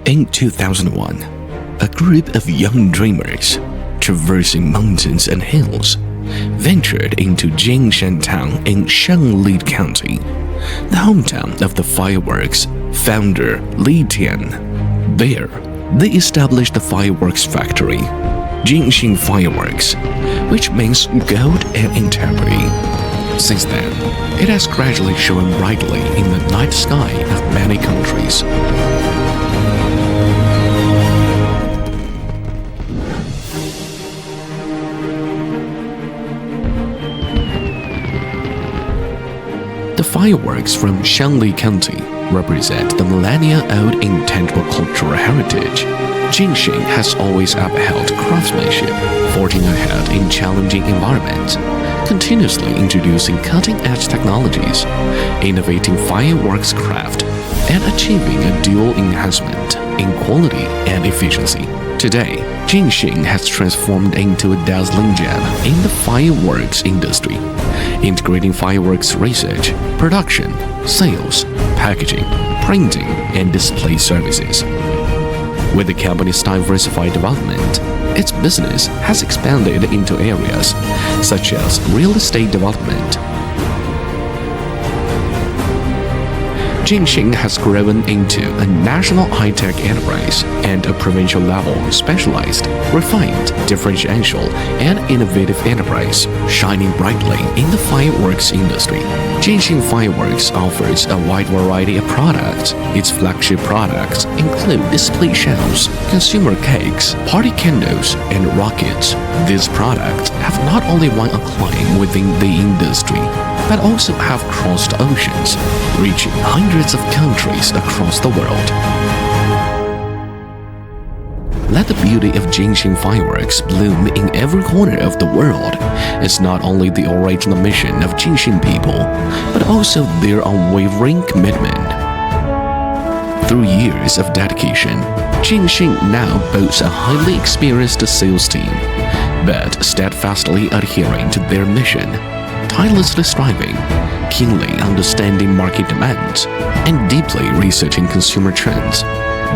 In 2001, a group of young dreamers, traversing mountains and hills, ventured into Jingshan Town in Shanli County, the hometown of the fireworks founder Li Tian. There, they established the fireworks factory, Jingxing Fireworks, which means gold and integrity. Since then, it has gradually shone brightly in the night sky of many countries. The fireworks from Shanli County represent the millennia-old intangible cultural heritage. Jingxing has always upheld craftsmanship, forging ahead in challenging environments, continuously introducing cutting-edge technologies, innovating fireworks craft, and achieving a dual enhancement in quality and efficiency. Today, Jingxing has transformed into a dazzling gem in the fireworks industry, integrating fireworks research, production, sales, packaging, printing, and display services. With the company's diversified development, its business has expanded into areas such as real estate development. Jingxing has grown into a national high-tech enterprise and a provincial-level specialized, refined, differential, and innovative enterprise, shining brightly in the fireworks industry. Jingxing Fireworks offers a wide variety of products. Its flagship products include display shells, consumer cakes, party candles, and rockets. These products have not only won acclaim within the industry, but also have crossed oceans, reaching hundreds of countries across the world. Let the beauty of Jingxing Fireworks bloom in every corner of the world is not only the original mission of Jingxing people, but also their unwavering commitment. Through years of dedication, Jingxing now boasts a highly experienced sales team, but steadfastly adhering to their mission, tirelessly striving, keenly understanding market demands, and deeply researching consumer trends.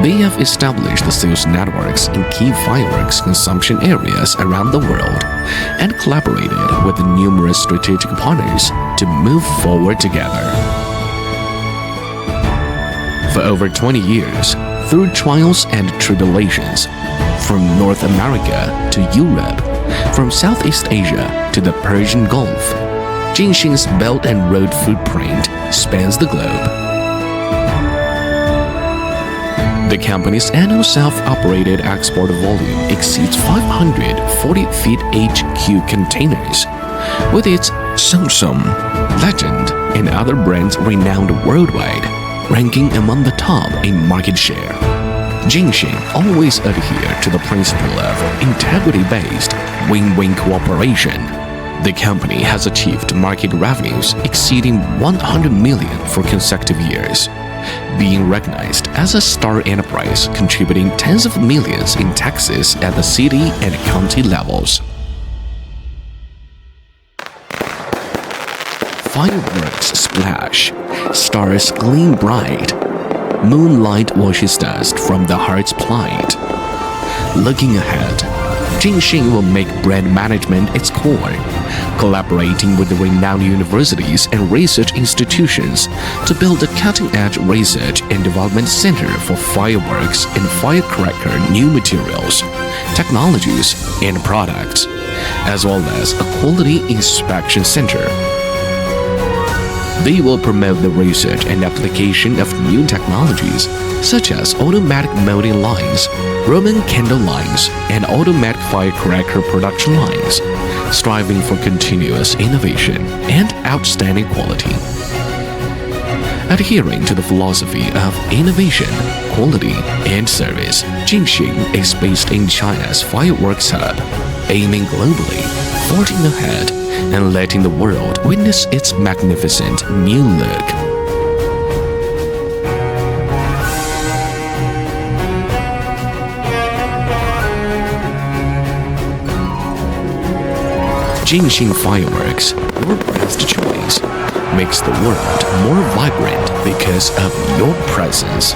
They have established the sales networks in key fireworks consumption areas around the world and collaborated with numerous strategic partners to move forward together. For over 20 years, through trials and tribulations, from North America to Europe, from Southeast Asia to the Persian Gulf, Jingxing's Belt and Road footprint spans the globe. The company's annual self-operated export volume exceeds 540 feet HQ containers, with its Samsung, Legend, and other brands renowned worldwide, ranking among the top in market share. Jingxing always adhere to the principle of integrity-based win-win cooperation. The company has achieved market revenues exceeding 100 million for consecutive years, being recognized as a star enterprise contributing tens of millions in taxes at the city and county levels. Fireworks splash, stars gleam bright, moonlight washes dust from the heart's plight. Looking ahead, Jingxing will make brand management its core, collaborating with the renowned universities and research institutions to build a cutting-edge research and development center for fireworks and firecracker new materials, technologies, and products, as well as a quality inspection center. They will promote the research and application of new technologies such as automatic molding lines, Roman candle lines, and automatic firecracker production lines, striving for continuous innovation and outstanding quality. Adhering to the philosophy of innovation, quality, and service, Jingxing is based in China's fireworks hub, aiming globally, forging ahead, and letting the world witness its magnificent new look. Jingxing Fireworks, your brand's choice, makes the world more vibrant because of your presence.